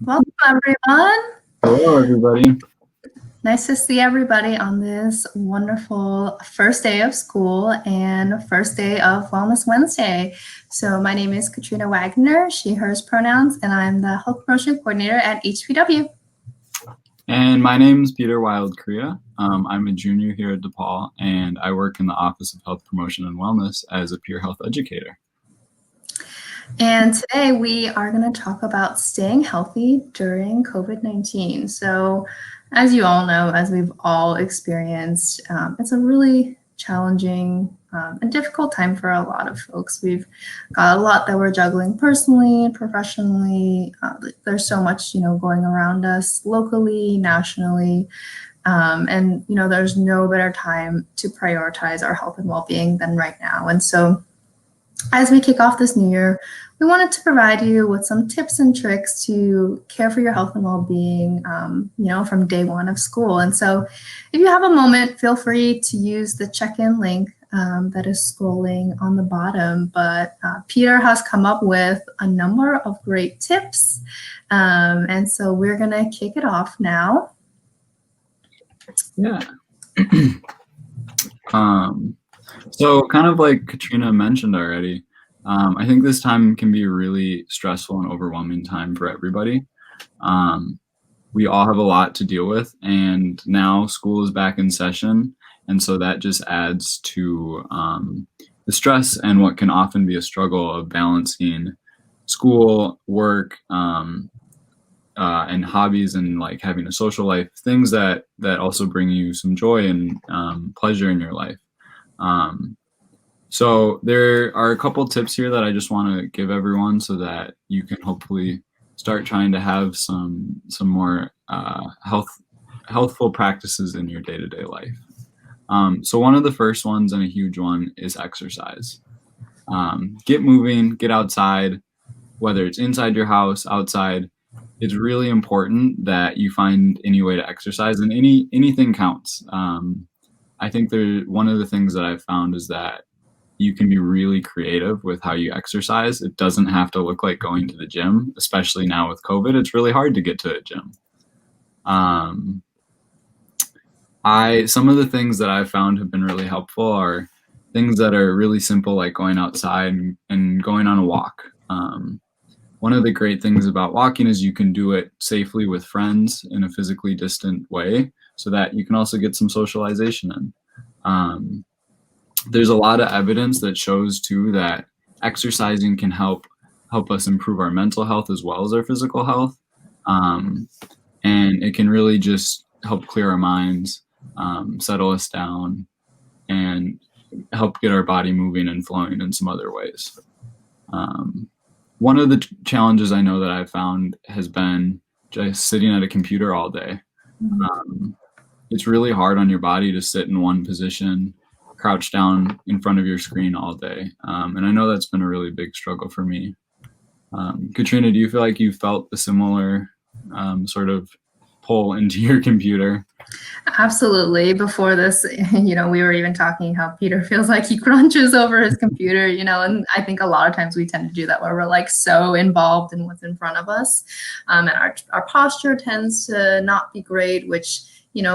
Welcome, everyone. Hello, everybody. Nice to see everybody on this wonderful first day of school and first day of Wellness Wednesday. So, my name is Katrina Wagner, she, hers pronouns, and I'm the Health Promotion Coordinator at HPW. And my name is Peter Wild-Korea. I'm a junior here at DePaul, and I work in the Office of Health Promotion and Wellness as a peer health educator. And today we are going to talk about staying healthy during COVID-19. So, as you all know, as we've all experienced, it's a really challenging and difficult time for a lot of folks. We've got a lot that we're juggling personally, professionally. There's so much, going around us locally, nationally. And, there's no better time to prioritize our health and well-being than right now. And so, as we kick off this new year, we wanted to provide you with some tips and tricks to care for your health and well-being, from day one of school. And so if you have a moment, feel free to use the check-in link that is scrolling on the bottom. But Peter has come up with a number of great tips. And so we're going to kick it off now. Yeah. So kind of like Katrina mentioned already, I think this time can be a really stressful and overwhelming time for everybody. We all have a lot to deal with, and now school is back in session, and so that just adds to the stress and what can often be a struggle of balancing school, work, and hobbies, and like having a social life, things that also bring you some joy and pleasure in your life. So there are a couple tips here that I just want to give everyone so that you can hopefully start trying to have some more healthful practices in your day-to-day life. So one of the first ones, and a huge one, is exercise. Get moving, get outside, whether it's inside your house, outside. It's really important that you find any way to exercise, and anything counts. I think one of the things that I've found is that you can be really creative with how you exercise. It doesn't have to look like going to the gym, especially now with COVID. It's really hard to get to a gym. Some of the things that I've found have been really helpful are things that are really simple, like going outside and going on a walk. One of the great things about walking is you can do it safely with friends in a physically distant way, so that you can also get some socialization in. There's a lot of evidence that shows too that exercising can help us improve our mental health as well as our physical health. And it can really just help clear our minds, settle us down, and help get our body moving and flowing in some other ways. One of the challenges I know that I've found has been just sitting at a computer all day. It's really hard on your body to sit in one position, crouch down in front of your screen all day. And I know that's been a really big struggle for me. Katrina, do you feel like you felt a similar sort of pull into your computer? Absolutely. Before this, we were even talking how Peter feels like he crunches over his computer, and I think a lot of times we tend to do that where we're like so involved in what's in front of us. And our posture tends to not be great, which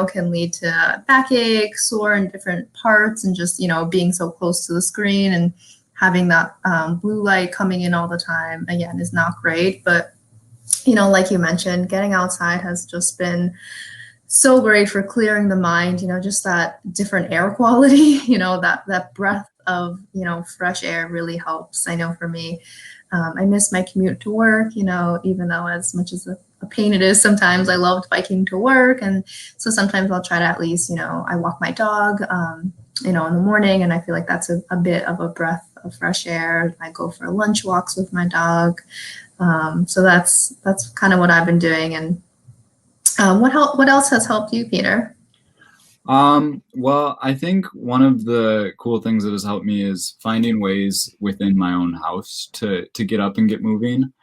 can lead to backache, sore in different parts, and just, being so close to the screen and having that blue light coming in all the time, again, is not great. But, like you mentioned, getting outside has just been so great for clearing the mind, just that different air quality, that breath of, fresh air really helps. I know for me, I miss my commute to work, even though as much as a pain it is sometimes, I loved biking to work. And so sometimes I'll try to at least, I walk my dog, in the morning, and I feel like that's a bit of a breath of fresh air. I go for lunch walks with my dog. So that's kind of what I've been doing. And what else has helped you, Peter? Well, I think one of the cool things that has helped me is finding ways within my own house to get up and get moving.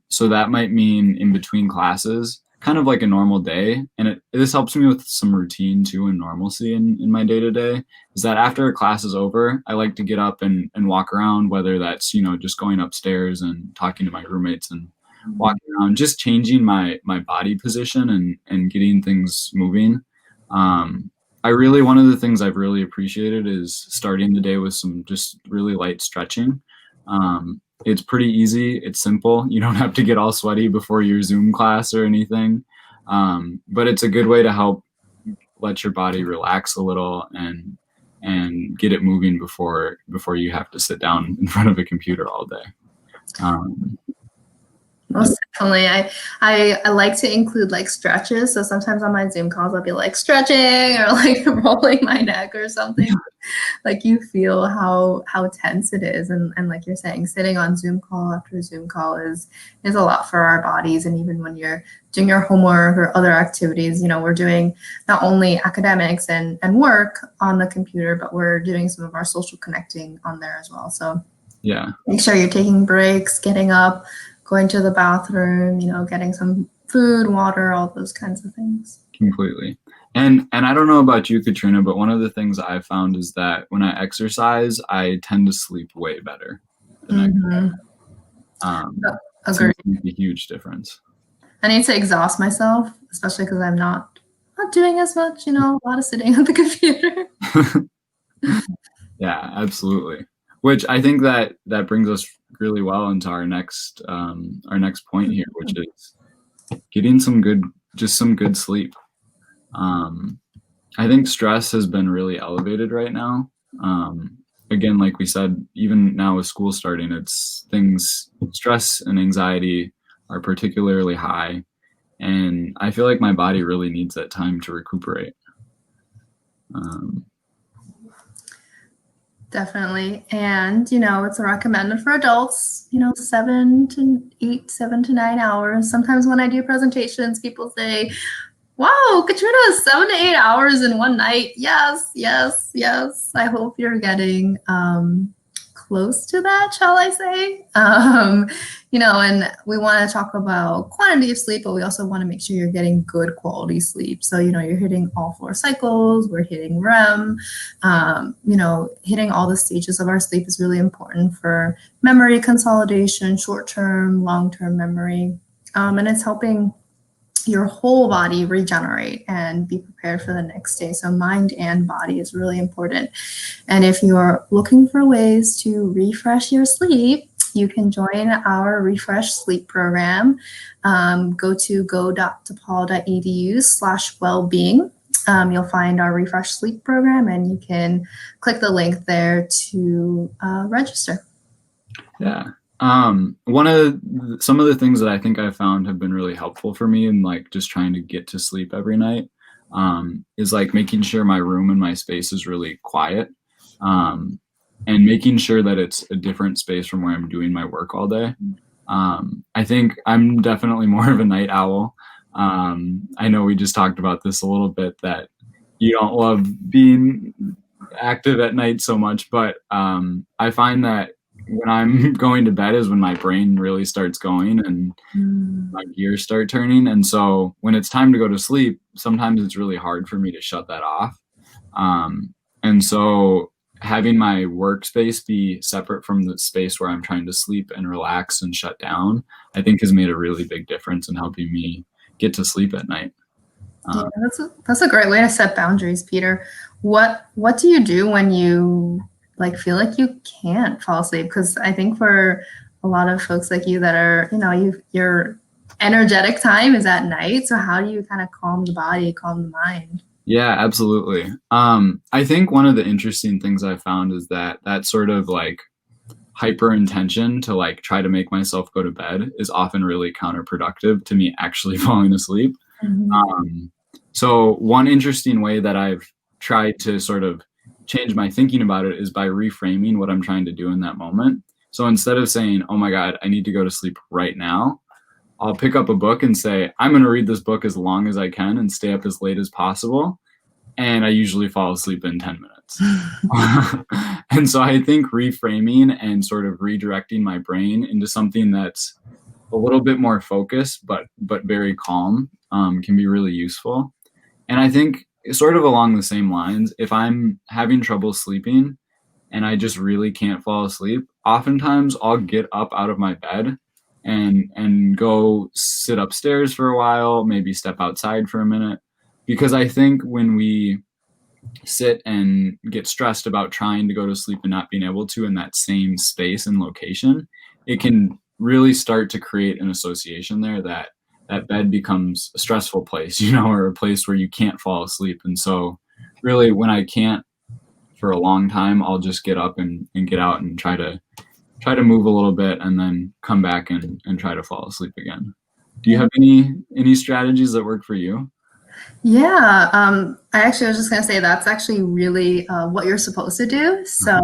So that might mean in between classes, kind of like a normal day. And this helps me with some routine too, and normalcy in my day to day, is that after a class is over, I like to get up and walk around, whether that's, just going upstairs and talking to my roommates and walking around, just changing my body position and getting things moving. One of the things I've really appreciated is starting the day with some just really light stretching. It's pretty easy. It's simple. You don't have to get all sweaty before your Zoom class or anything. But it's a good way to help let your body relax a little and get it moving before you have to sit down in front of a computer all day. Most definitely. I like to include like stretches. So sometimes on my Zoom calls, I'll be like stretching or like rolling my neck or something. Like you feel how tense it is. And like you're saying, sitting on Zoom call after Zoom call is a lot for our bodies. And even when you're doing your homework or other activities, you know, we're doing not only academics and work on the computer, but we're doing some of our social connecting on there as well. So yeah, make sure you're taking breaks, getting up, going to the bathroom, you know, getting some food, water, all those kinds of things. Completely. And I don't know about you, Katrina, but one of the things I've found is that when I exercise, I tend to sleep way better the next day. Agreed. Seems to make a huge difference. I need to exhaust myself, especially because I'm not doing as much, you know, a lot of sitting at the computer. Yeah, absolutely. Which I think that brings us really well into our next point here, which is getting some good sleep. I think stress has been really elevated right now. Again, like we said, even now with school starting, stress and anxiety are particularly high. And I feel like my body really needs that time to recuperate. Definitely. And, you know, it's recommended for adults, you know, 7 to 9 hours. Sometimes when I do presentations, people say, wow, Katrina, 7 to 8 hours in one night. Yes, yes, yes. I hope you're getting close to that, shall I say? You know, and we want to talk about quantity of sleep, but we also want to make sure you're getting good quality sleep. So, you know, you're hitting all 4 cycles, we're hitting REM, you know, hitting all the stages of our sleep is really important for memory consolidation, short-term, long-term memory. And it's helping your whole body regenerate and be prepared for the next day. So mind and body is really important. And if you're looking for ways to refresh your sleep, you can join our Refresh Sleep program. Go to go.depaul.edu/wellbeing. You'll find our Refresh Sleep program and you can click the link there to register. Yeah. Some of the things that I think I've found have been really helpful for me in like just trying to get to sleep every night is like making sure my room and my space is really quiet, and making sure that it's a different space from where I'm doing my work all day. I think I'm definitely more of a night owl. I know we just talked about this a little bit, that you don't love being active at night so much, but I find that when I'm going to bed is when my brain really starts going and my gears start turning. And so when it's time to go to sleep, sometimes it's really hard for me to shut that off. And so having my workspace be separate from the space where I'm trying to sleep and relax and shut down, I think has made a really big difference in helping me get to sleep at night. Yeah, that's a great way to set boundaries, Peter. What do you do when you like feel like you can't fall asleep? Because I think for a lot of folks like you that are, you know, your energetic time is at night. So how do you kind of calm the body, calm the mind? Yeah, absolutely. I think one of the interesting things I found is that sort of like hyper intention to like try to make myself go to bed is often really counterproductive to me actually falling asleep. So one interesting way that I've tried to sort of change my thinking about it is by reframing what I'm trying to do in that moment. So instead of saying, oh my God, I need to go to sleep right now, I'll pick up a book and say, I'm going to read this book as long as I can and stay up as late as possible. And I usually fall asleep in 10 minutes. And so I think reframing and sort of redirecting my brain into something that's a little bit more focused, but very calm, can be really useful. And I think sort of along the same lines, if I'm having trouble sleeping and I just really can't fall asleep, oftentimes I'll get up out of my bed and go sit upstairs for a while, maybe step outside for a minute. Because I think when we sit and get stressed about trying to go to sleep and not being able to in that same space and location, it can really start to create an association there that that bed becomes a stressful place, or a place where you can't fall asleep. And so really when I can't for a long time, I'll just get up and get out and try to move a little bit and then come back and try to fall asleep again. Do you have any strategies that work for you? Yeah, I actually was just gonna say that's actually really what you're supposed to do. So,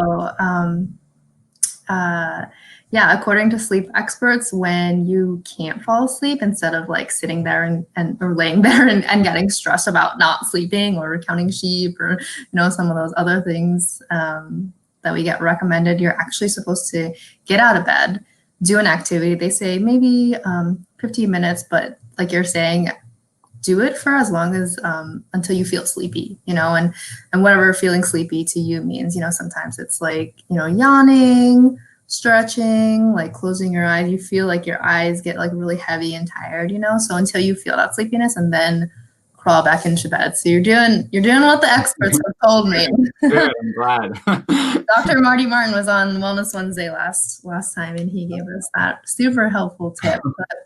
uh, yeah, according to sleep experts, when you can't fall asleep, instead of like sitting there and or laying there and getting stressed about not sleeping or counting sheep or some of those other things that we get recommended, you're actually supposed to get out of bed, do an activity. They say maybe 15 minutes, but like you're saying, do it for as long as until you feel sleepy, and whatever feeling sleepy to you means, sometimes it's like, yawning, stretching, like closing your eyes. You feel like your eyes get like really heavy and tired, so until you feel that sleepiness, and then crawl back into bed. So you're doing what the experts have told me. Good, I'm glad. Dr. Marty Martin was on Wellness Wednesday last time, and he gave us that super helpful tip. But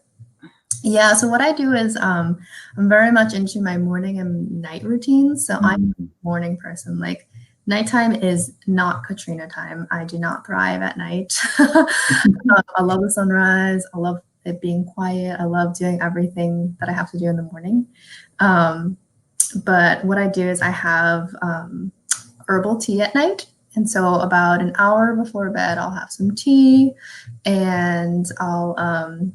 yeah, so what I do is I'm very much into my morning and night routines. So I'm a morning person. Like nighttime is not Katrina time. I do not thrive at night. I love the sunrise. I love it being quiet. I love doing everything that I have to do in the morning. But what I do is I have herbal tea at night. And so about an hour before bed, I'll have some tea, and I'll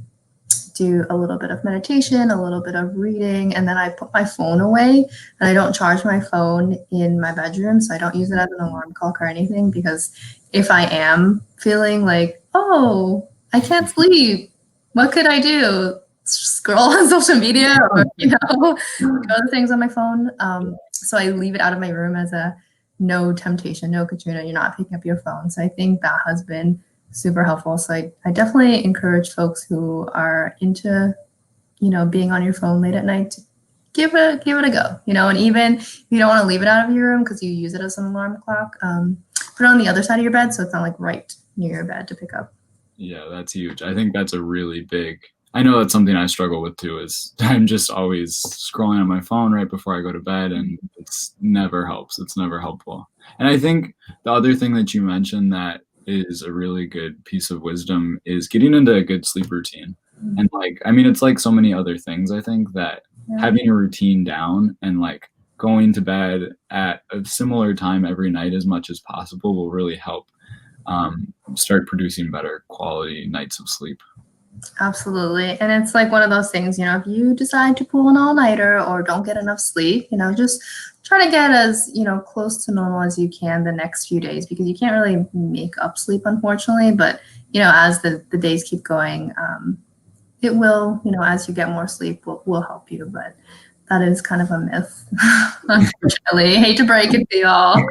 do a little bit of meditation, a little bit of reading, and then I put my phone away, and I don't charge my phone in my bedroom, so I don't use it as an alarm clock or anything, because if I am feeling like, oh, I can't sleep, what could I do? Scroll on social media or, go to things on my phone. So I leave it out of my room as a no temptation, no Katrina, you're not picking up your phone. So I think that has been super helpful. So I definitely encourage folks who are into, being on your phone late at night to give it a go, and even if you don't want to leave it out of your room because you use it as an alarm clock, put it on the other side of your bed so it's not like right near your bed to pick up. Yeah, that's huge. I think that's a really big, I know that's something I struggle with too, is I'm just always scrolling on my phone right before I go to bed, and it's never helps. It's never helpful. And I think the other thing that you mentioned that is a really good piece of wisdom is getting into a good sleep routine. And it's like so many other things, I think, that having a routine down and like going to bed at a similar time every night as much as possible will really help start producing better quality nights of sleep. Absolutely. And it's like one of those things, if you decide to pull an all-nighter or don't get enough sleep, just try to get as, close to normal as you can the next few days, because you can't really make up sleep, unfortunately. But, as the days keep going, it will, as you get more sleep, will help you. But that is kind of a myth, unfortunately. I hate to break it to y'all.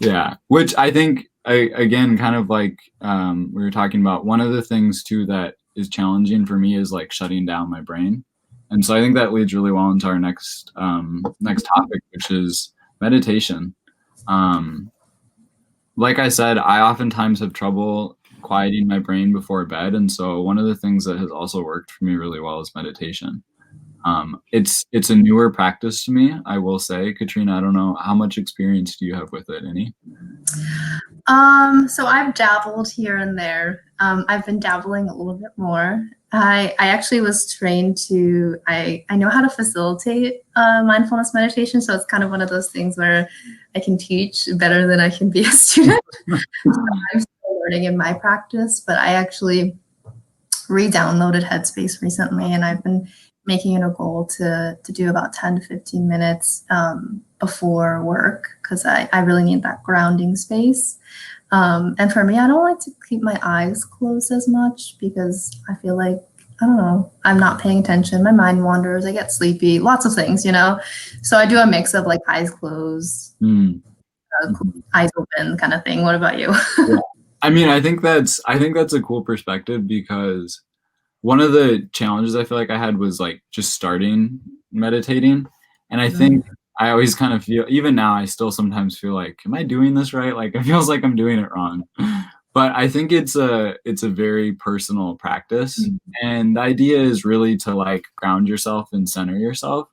Yeah, which I think, again, kind of like we were talking about, one of the things too that is challenging for me is like shutting down my brain. And so I think that leads really well into our next topic, which is meditation. Like I said, I oftentimes have trouble quieting my brain before bed. And so one of the things that has also worked for me really well is meditation. It's a newer practice to me, I will say. Katrina, I don't know, how much experience do you have with it? Any? So I've dabbled here and there. I've been dabbling a little bit more. I actually was trained I know how to facilitate mindfulness meditation. So it's kind of one of those things where I can teach better than I can be a student. So I'm still learning in my practice, but I actually re-downloaded Headspace recently, and I've been making it a goal to do about 10 to 15 minutes before work, because I really need that grounding space. And for me, I don't like to keep my eyes closed as much, because I feel like, I don't know, I'm not paying attention. My mind wanders, I get sleepy, lots of things, So I do a mix of like eyes closed, eyes open kind of thing. What about you? I mean, I think that's a cool perspective because one of the challenges I feel like I had was like just starting meditating. And I Mhm. think I always kind of feel, even now, I still sometimes feel like, am I doing this right? Like it feels like I'm doing it wrong. But I think it's a very personal practice. And the idea is really to like ground yourself and center yourself.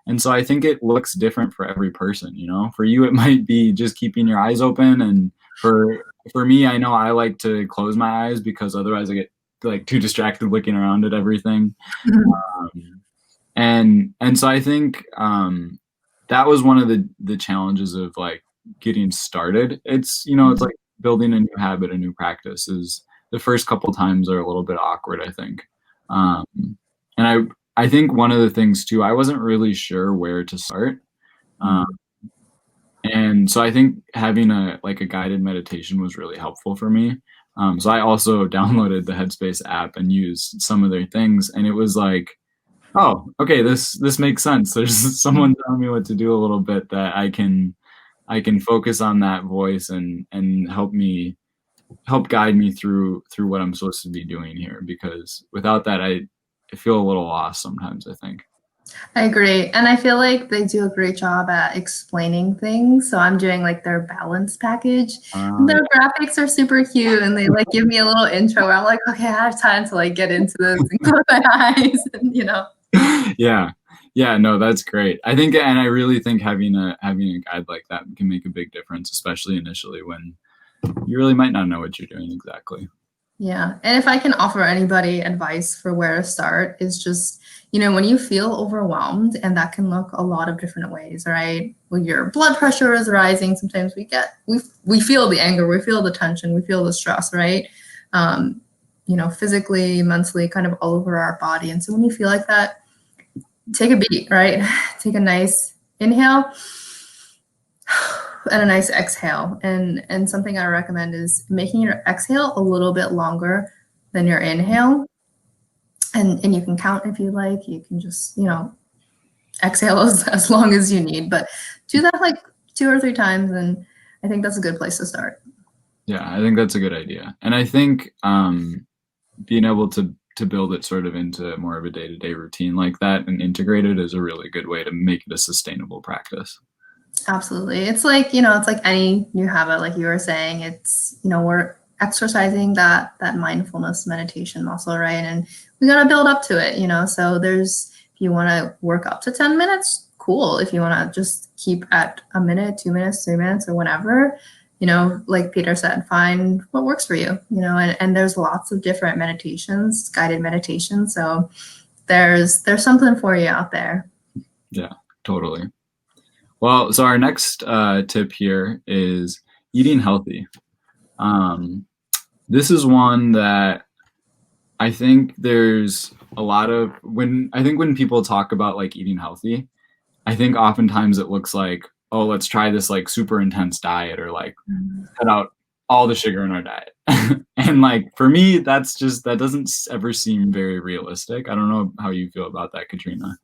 And so I think it looks different for every person, you know. For you, it might be just keeping your eyes open, and for me, I know I like to close my eyes because otherwise I get like too distracted looking around at everything. Um, and so I think that was one of the challenges of like getting started. It's you know it's like building a new habit, a new practice. Is the first couple times are a little bit awkward, I think. Um, and I think one of the things too, I wasn't really sure where to start. Um, and so I think having a like a guided meditation was really helpful for me. So I also downloaded the Headspace app and used some of their things, and it was like, oh, okay, this makes sense. There's someone telling me what to do a little bit that I can focus on that voice and help guide me through what I'm supposed to be doing here. Because without that, I feel a little lost sometimes, I think. I agree. And I feel like they do a great job at explaining things. So I'm doing like their balance package. And Yeah. their graphics are super cute and they like give me a little intro where I'm like, okay, I have time to like get into this and close my eyes and Yeah. Yeah, no, that's great. I think, and I really think having a guide like that can make a big difference, especially initially when you really might not know what you're doing exactly. Yeah. And if I can offer anybody advice for where to start, is just, when you feel overwhelmed, and that can look a lot of different ways, right? When your blood pressure is rising, sometimes we feel the anger, we feel the tension, we feel the stress, right? Um, physically, mentally, kind of all over our body. And so when you feel like that, take a beat, right? Take a nice inhale and a nice exhale. And something I recommend is making your exhale a little bit longer than your inhale. And you can count if you like. You can just, exhale as long as you need. But do that like 2 or 3 times, and I think that's a good place to start. Yeah, I think that's a good idea. And I think being able to build it sort of into more of a day-to-day routine like that and integrate it is a really good way to make it a sustainable practice. Absolutely. It's like any new habit, like you were saying, we're exercising that mindfulness meditation muscle, right? And we got to build up to it, So if you want to work up to 10 minutes, cool. If you want to just keep at a minute, 2 minutes, 3 minutes, or whatever, like Peter said, find what works for you, and there's lots of different meditations, guided meditations. So there's something for you out there. Yeah, totally. Well, so our next tip here is eating healthy. Um, this is one that I think there's a lot of when people talk about like eating healthy, I think oftentimes it looks like, oh, let's try this like super intense diet or like cut out all the sugar in our diet. And like for me, that doesn't ever seem very realistic. I don't know how you feel about that, Katrina.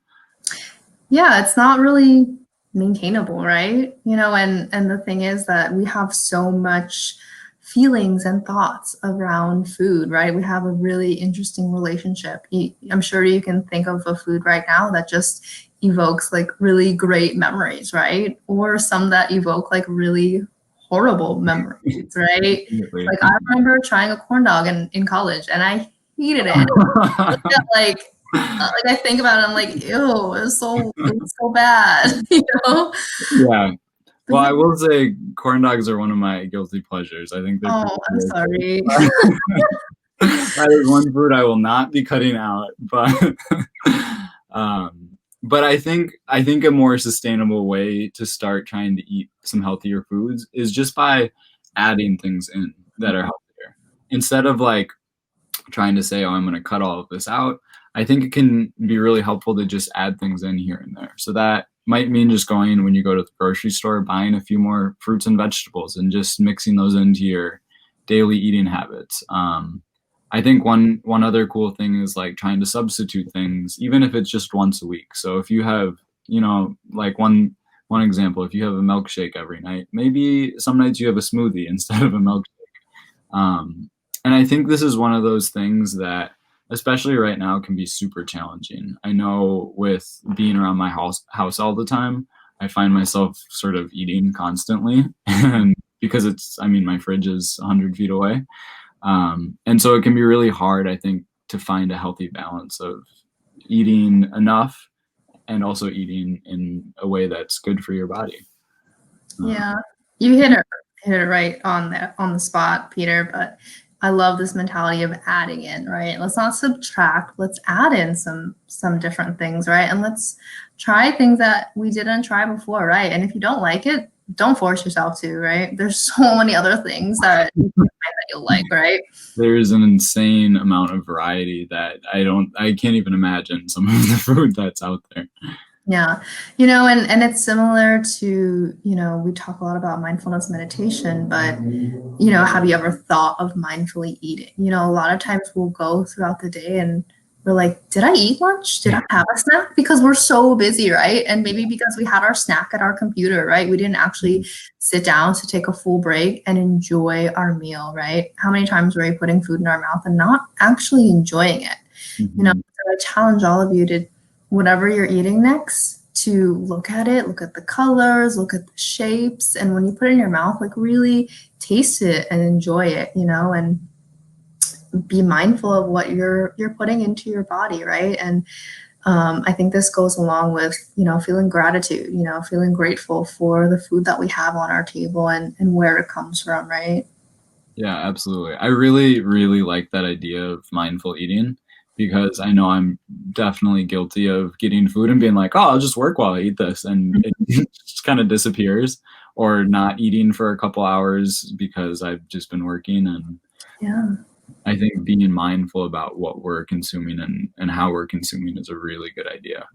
Yeah, it's not really maintainable, right? And the thing is that we have so much feelings and thoughts around food, right? We have a really interesting relationship. I'm sure you can think of a food right now that just evokes like really great memories, right? Or some that evoke like really horrible memories, right? Like I remember trying a corn dog in college and I hated it. Like I think about it, I'm like, ew, it was so bad, Yeah. But Well, yeah, I will say corn dogs are one of my guilty pleasures. I think they're pretty oh, I'm delicious. sorry. That is one food I will not be cutting out, but I think a more sustainable way to start trying to eat some healthier foods is just by adding things in that are healthier. Instead of like trying to say, oh, I'm going to cut all of this out, I think it can be really helpful to just add things in here and there. So that might mean just going when you go to the grocery store, buying a few more fruits and vegetables and just mixing those into your daily eating habits. I think one other cool thing is like trying to substitute things, even if it's just once a week. So if you have, like one example, if you have a milkshake every night, maybe some nights you have a smoothie instead of a milkshake. And I think this is one of those things that, especially right now, can be super challenging. I know with being around my house all the time, I find myself sort of eating constantly, and because I mean, my fridge is 100 feet away, and so it can be really hard, I think, to find a healthy balance of eating enough and also eating in a way that's good for your body. Yeah, you hit it right on the spot, Peter. But I love this mentality of adding in, right? Let's not subtract. Let's add in some different things, right? And let's try things that we didn't try before, right? And if you don't like it, don't force yourself to, right? There's so many other things that you'll like, right? There's an insane amount of variety that I can't even imagine some of the food that's out there. Yeah. And it's similar to, we talk a lot about mindfulness meditation, but, have you ever thought of mindfully eating? A lot of times we'll go throughout the day and we're like, did I eat lunch? Did I have a snack? Because we're so busy, right? And maybe because we had our snack at our computer, right? We didn't actually sit down to take a full break and enjoy our meal, right? How many times were we putting food in our mouth and not actually enjoying it? Mm-hmm. So I challenge all of you to, whatever you're eating next, to look at it, look at the colors, look at the shapes, and when you put it in your mouth, like really taste it and enjoy it, and be mindful of what you're putting into your body, right? And I think this goes along with, feeling gratitude, feeling grateful for the food that we have on our table and where it comes from, right? Yeah, absolutely. I really, really like that idea of mindful eating because I know I'm definitely guilty of getting food and being like, oh, I'll just work while I eat this. And it just kind of disappears, or not eating for a couple hours because I've just been working. And Yeah. I think being mindful about what we're consuming and how we're consuming is a really good idea.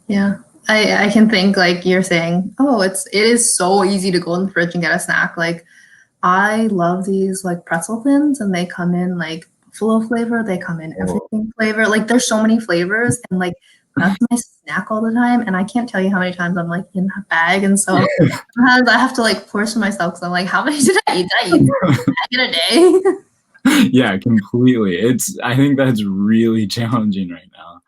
Yeah. I can think, like you're saying, oh, it is so easy to go in the fridge and get a snack. Like, I love these like pretzel thins, and they come in like buffalo flavor. They come in everything flavor. Like, there's so many flavors, and like that's my snack all the time. And I can't tell you how many times I'm like in that bag, and so sometimes I have to like portion myself because I'm like, how many did I eat? Did I eat a bag in a day? Yeah, completely. I think that's really challenging right now.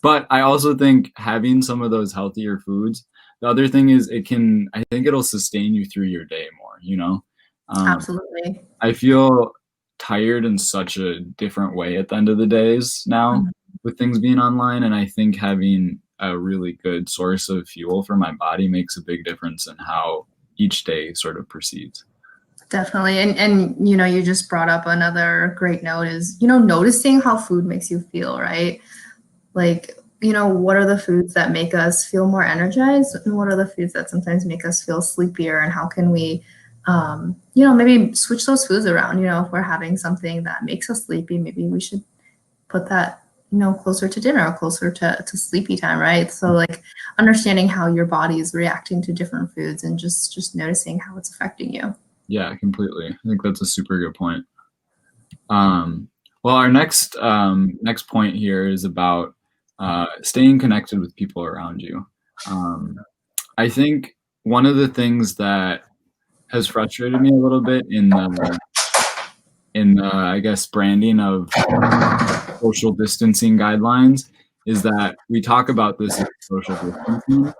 But I also think having some of those healthier foods, the other thing is I think it'll sustain you through your day more, you know? Absolutely. I feel tired in such a different way at the end of the days now with things being online. And I think having a really good source of fuel for my body makes a big difference in how each day sort of proceeds. Definitely. And you just brought up another great note is, noticing how food makes you feel, right? Like, what are the foods that make us feel more energized, and what are the foods that sometimes make us feel sleepier, and how can we maybe switch those foods around. If we're having something that makes us sleepy, maybe we should put that closer to dinner or closer to sleepy time, right? So like understanding how your body is reacting to different foods and just noticing how it's affecting you. Yeah, completely. I think that's a super good point. Well, our next point here is about staying connected with people around you. I think one of the things that has frustrated me a little bit in I guess branding of social distancing guidelines is that we talk about this as social distancing,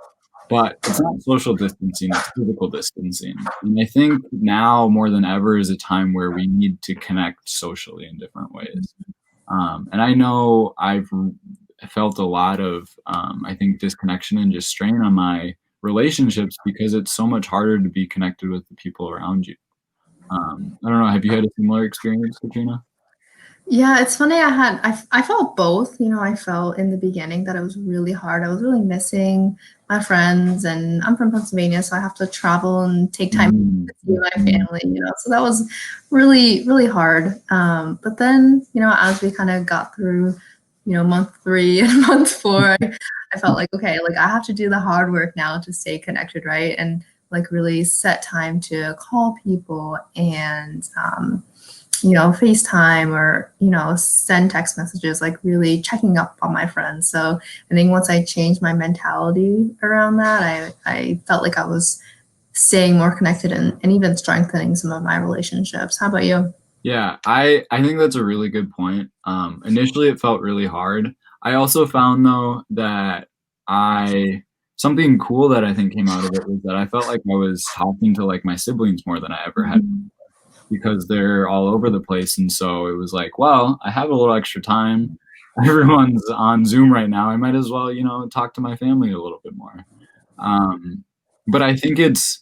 but it's not social distancing, it's physical distancing. And I think now more than ever is a time where we need to connect socially in different ways. And I know I've felt a lot of, I think, disconnection and just strain on my relationships because it's so much harder to be connected with the people around you. I don't know. Have you had a similar experience, Katrina? Yeah, it's funny. I felt both. I felt in the beginning that it was really hard. I was really missing my friends, and I'm from Pennsylvania, so I have to travel and take time to see my family. So that was really, really hard. But then, as we kind of got through, month 3 and month 4, I felt like, okay, like I have to do the hard work now to stay connected, right? And like really set time to call people and FaceTime or, send text messages, like really checking up on my friends. So I think once I changed my mentality around that, I felt like I was staying more connected and even strengthening some of my relationships. How about you? Yeah, I think that's a really good point. Initially, it felt really hard. I also found though that I something cool that I think came out of it was that I felt like I was talking to like my siblings more than I ever had Mhm. because they're all over the place, and so it was like, well, I have a little extra time. Everyone's on Zoom right now. I might as well, talk to my family a little bit more. Um, but I think it's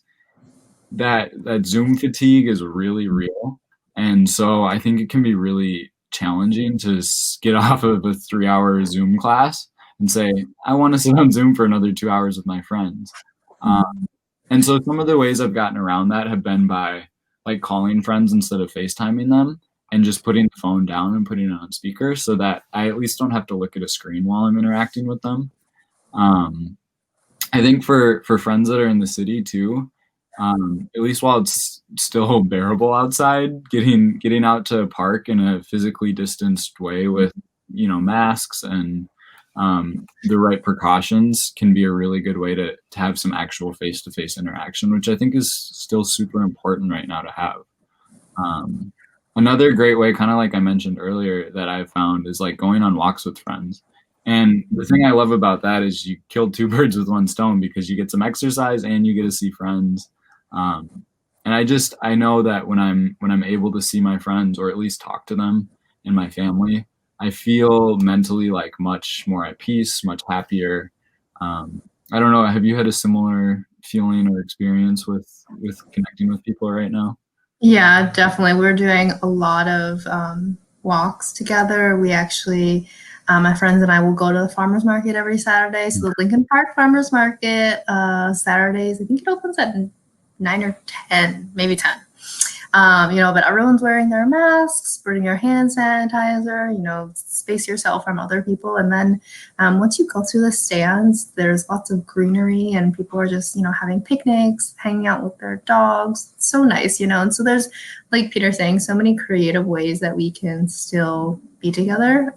that Zoom fatigue is really real. And so I think it can be really challenging to get off of a 3 hour Zoom class and say, I want to sit on Zoom for another 2 hours with my friends. Um, Mhm. and so some of the ways I've gotten around that have been by like calling friends instead of FaceTiming them and just putting the phone down and putting it on speaker so that I at least don't have to look at a screen while I'm interacting with them. Um, I think for friends that are in the city too, at least while it's still bearable outside, getting out to a park in a physically distanced way with masks and the right precautions can be a really good way to have some actual face to face interaction, which I think is still super important right now to have. Um, Another great way, kind of like I mentioned earlier, that I've found is like going on walks with friends. And the thing I love about that is you kill two birds with one stone because you get some exercise and you get to see friends. Um, and I know that when I'm able to see my friends or at least talk to them and my family, I feel mentally like much more at peace, much happier. I don't know. Have you had a similar feeling or experience with connecting with people right now? Yeah, definitely. We're doing a lot of walks together. We actually, my friends and I will go to the farmers market every Saturday. So the Lincoln Park Farmers Market, Saturdays, I think it opens at 9 or 10, maybe 10. But everyone's wearing their masks, bring your hand sanitizer, space yourself from other people. And then once you go through the stands, there's lots of greenery and people are just, having picnics, hanging out with their dogs. It's so nice, And so there's, like Peter saying, so many creative ways that we can still be together.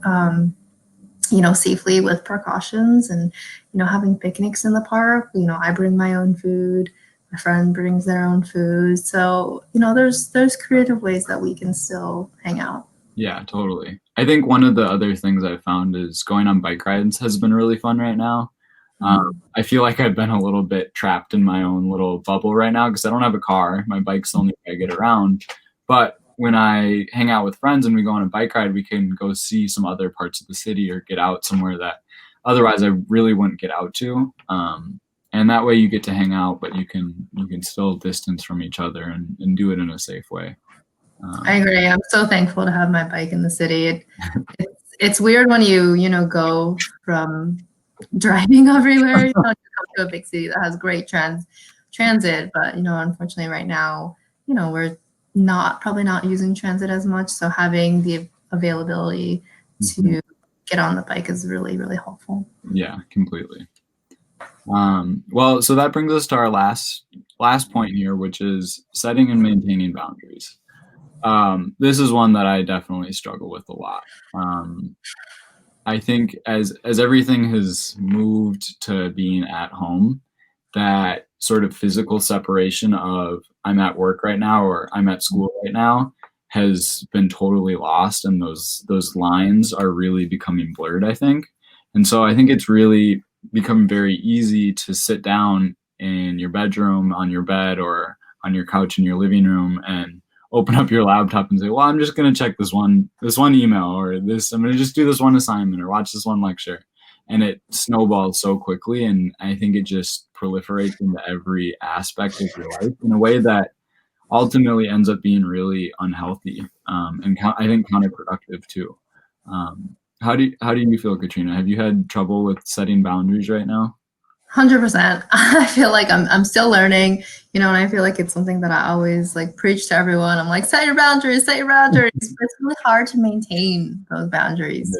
Safely with precautions and, having picnics in the park. I bring my own food. My friend brings their own food. So, there's creative ways that we can still hang out. Yeah, totally. I think one of the other things I've found is going on bike rides has been really fun right now. Um, Mm-hmm. I feel like I've been a little bit trapped in my own little bubble right now because I don't have a car. My bike's the only way I get around. But when I hang out with friends and we go on a bike ride, we can go see some other parts of the city or get out somewhere that otherwise I really wouldn't get out to. And that way you get to hang out, but you can still distance from each other and do it in a safe way. I Um, agree. I'm so thankful to have my bike in the city. It's weird when you go from driving everywhere, to come to a big city that has great transit, but unfortunately right now, we're not probably not using transit as much. So having the availability to get on the bike is really, really helpful. Yeah, completely. Well, so that brings us to our last point here, which is setting and maintaining boundaries. This is one that I definitely struggle with a lot. Um, I think as everything has moved to being at home, that sort of physical separation of I'm at work right now or I'm at school right now has been totally lost, and those lines are really becoming blurred, I think. And so I think it's really become very easy to sit down in your bedroom, on your bed, or on your couch in your living room and open up your laptop and say, well, I'm just going to check this one email, or this I'm going to just do this one assignment or watch this one lecture. And it snowballs so quickly, and I think it just proliferates into every aspect of your life in a way that ultimately ends up being really unhealthy, and I think counterproductive too. How do you feel, Katrina? Have you had trouble with setting boundaries right now? 100%. I feel like I'm still learning, and I feel like it's something that I always like preach to everyone. I'm like, set your boundaries, set your boundaries. But it's really hard to maintain those boundaries.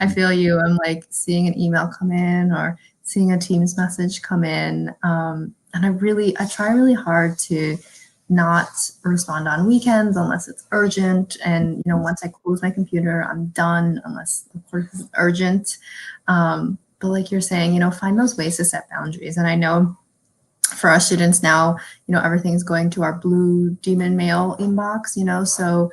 I feel you. I'm like seeing an email come in or seeing a Teams message come in. And I try really hard to not respond on weekends unless it's urgent. And, once I close my computer, I'm done unless, of course, it's urgent. But like you're saying, find those ways to set boundaries. And I know for our students now, everything's going to our blue Demon Mail inbox, so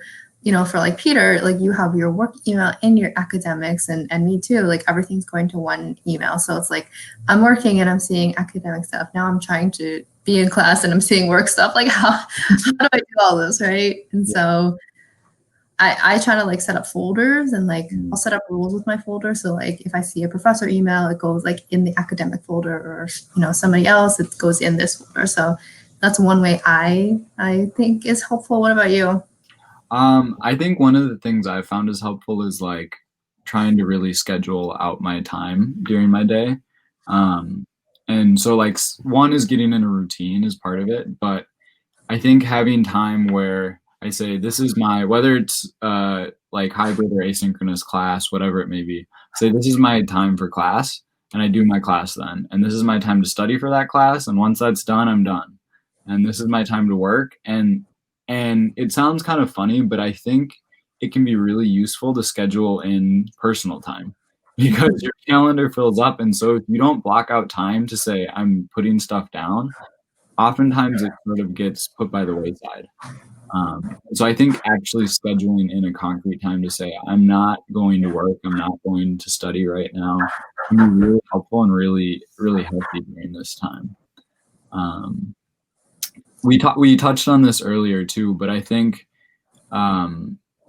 for like Peter, like you have your work email and your academics, and me too, like everything's going to one email. So it's like I'm working and I'm seeing academic stuff. Now I'm trying to be in class and I'm seeing work stuff. Like how do I do all this, right? And so I try to like set up folders, and like I'll set up rules with my folder. So like if I see a professor email, it goes like in the academic folder, or somebody else, it goes in this folder. So that's one way I think is helpful. What about you? I think one of the things I found is helpful is like trying to really schedule out my time during my day. And so like one is getting in a routine is part of it, but I think having time where I say, this is my, whether it's like hybrid or asynchronous class, whatever it may be, say, this is my time for class, and I do my class then. And this is my time to study for that class. And once that's done, I'm done. And this is my time to work. And it sounds kind of funny, but I think it can be really useful to schedule in personal time because your calendar fills up. And so if you don't block out time to say, I'm putting stuff down, oftentimes it sort of gets put by the wayside. So I think actually scheduling in a concrete time to say, I'm not going to work, I'm not going to study right now, can be really helpful and really, really healthy during this time. We touched on this earlier too, but I think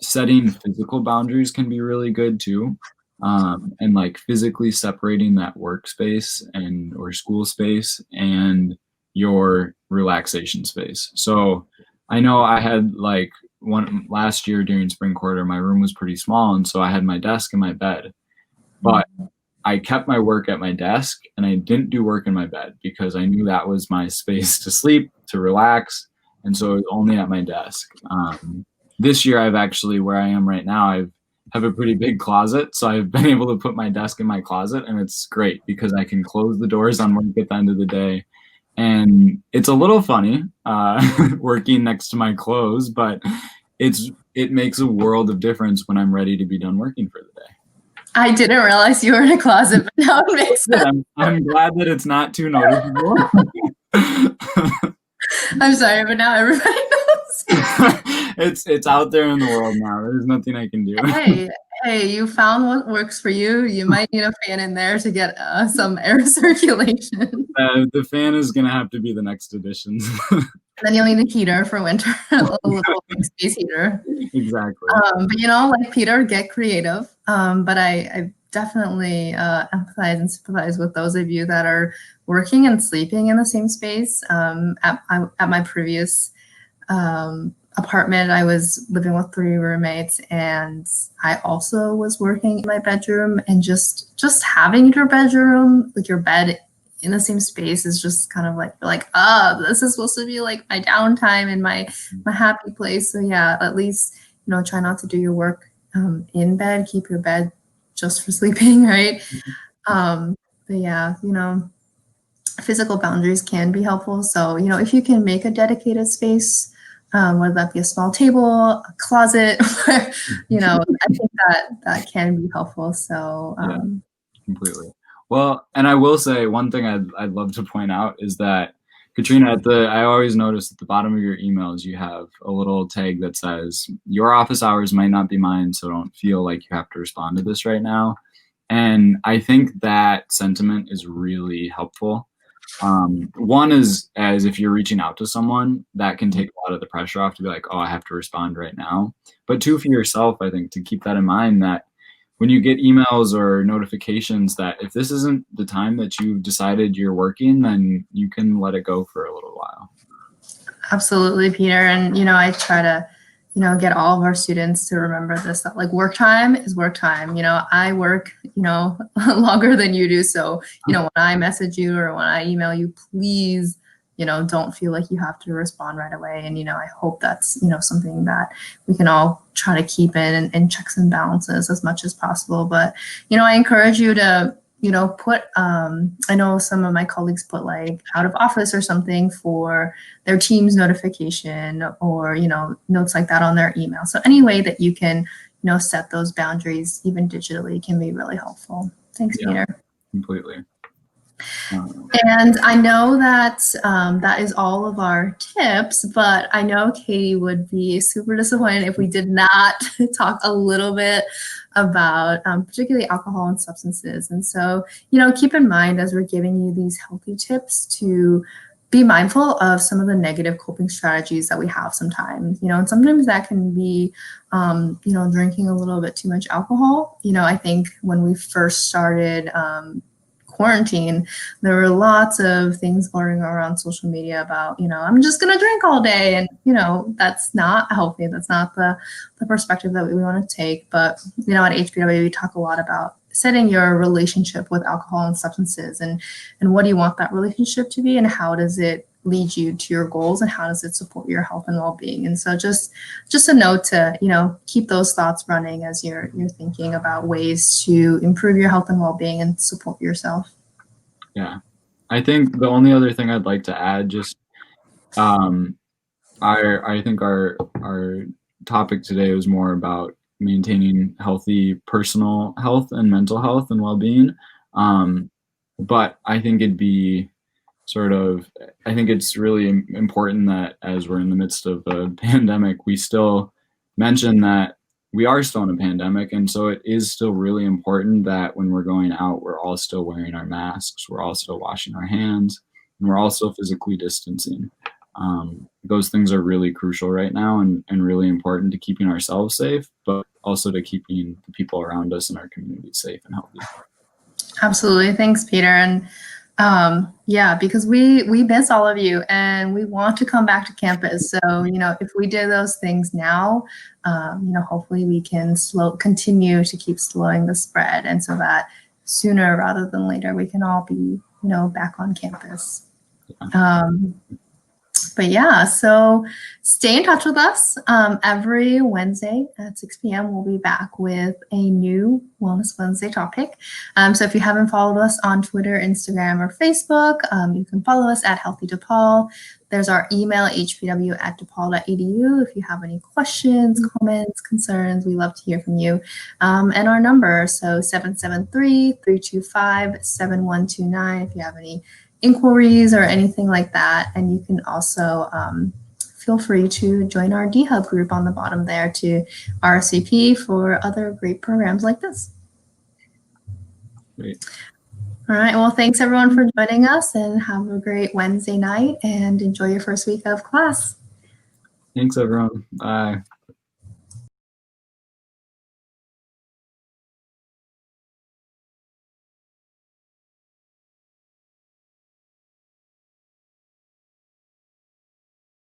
setting physical boundaries can be really good too. And like physically separating that workspace or school space and your relaxation space. So I know I had like one last year during spring quarter, my room was pretty small. And so I had my desk and my bed, but I kept my work at my desk and I didn't do work in my bed because I knew that was my space to sleep, to relax. And so it was only at my desk. This year I've actually, where I am right now, I have a pretty big closet. So I've been able to put my desk in my closet, and it's great because I can close the doors on work at the end of the day. And it's a little funny working next to my clothes, but it makes a world of difference when I'm ready to be done working for the day. I didn't realize you were in a closet, but now it makes sense. I'm glad that it's not too noticeable. I'm sorry, but now everybody knows. It's out there in the world now. There's nothing I can do. Hey, you found what works for you. You might need a fan in there to get some air circulation. The fan is going to have to be the next addition. Then you'll need a heater for winter, a little space heater. Exactly. But like Peter, get creative. But I definitely empathize and sympathize with those of you that are working and sleeping in the same space. At my previous apartment, I was living with 3 roommates, and I also was working in my bedroom. And just having your bedroom, like your bed, in the same space is just kind of like this is supposed to be like my downtime and my happy place. So yeah, at least try not to do your work in bed. Keep your bed just for sleeping, right? But yeah, physical boundaries can be helpful. So if you can make a dedicated space, whether that be a small table, a closet, I think that can be helpful. So yeah, completely. Well, and I will say one thing I'd love to point out is that, Katrina, I always notice at the bottom of your emails, you have a little tag that says, your office hours might not be mine, so don't feel like you have to respond to this right now. And I think that sentiment is really helpful. One is, as if you're reaching out to someone, that can take a lot of the pressure off to be like, oh, I have to respond right now. But two, for yourself, I think, to keep that in mind, that when you get emails or notifications, that if this isn't the time that you've decided you're working, then you can let it go for a little while. Absolutely, Peter. And, I try to, get all of our students to remember this, that like work time is work time. I work, longer than you do. So, when I message you or when I email you, please, don't feel like you have to respond right away. And, I hope that's, something that we can all try to keep in checks and balances as much as possible. But, I encourage you to, put, I know some of my colleagues put like out of office or something for their team's notification or, notes like that on their email. So any way that you can, set those boundaries, even digitally, can be really helpful. Thanks, Peter. Completely. And I know that that is all of our tips, but I know Katie would be super disappointed if we did not talk a little bit about particularly alcohol and substances. And so, keep in mind as we're giving you these healthy tips to be mindful of some of the negative coping strategies that we have sometimes, and sometimes that can be, drinking a little bit too much alcohol. I think when we first started quarantine, there were lots of things going around social media about, I'm just going to drink all day. And, that's not healthy. That's not the perspective that we want to take. But, at HPW, we talk a lot about setting your relationship with alcohol and substances and what do you want that relationship to be and how does it lead you to your goals and how does it support your health and well-being. And so just a note to, keep those thoughts running as you're thinking about ways to improve your health and well-being and support yourself. Yeah. I think the only other thing I'd like to add, just I think our topic today was more about maintaining healthy personal health and mental health and well-being. But I think it'd be I think it's really important that as we're in the midst of a pandemic, we still mention that we are still in a pandemic. And so it is still really important that when we're going out, we're all still wearing our masks, we're all still washing our hands, and we're also physically distancing. Those things are really crucial right now and really important to keeping ourselves safe, but also to keeping the people around us in our community safe and healthy. Absolutely. Thanks, Peter. And yeah, because we miss all of you and we want to come back to campus. So, if we do those things now, hopefully we can continue to keep slowing the spread. And so that sooner rather than later, we can all be, back on campus. But yeah, so stay in touch with us. Every Wednesday at 6 p.m. we'll be back with a new Wellness Wednesday topic. So if you haven't followed us on Twitter, Instagram, or Facebook, you can follow us at healthydepaul. There's our email, hpw@depaul.edu. If you have any questions, comments, concerns, we love to hear from you. And our number, so 773-325-7129 if you have any inquiries or anything like that. And you can also feel free to join our D-Hub group on the bottom there to RSVP for other great programs like this. Great. All right. Well, thanks everyone for joining us and have a great Wednesday night and enjoy your first week of class. Thanks, everyone. Bye.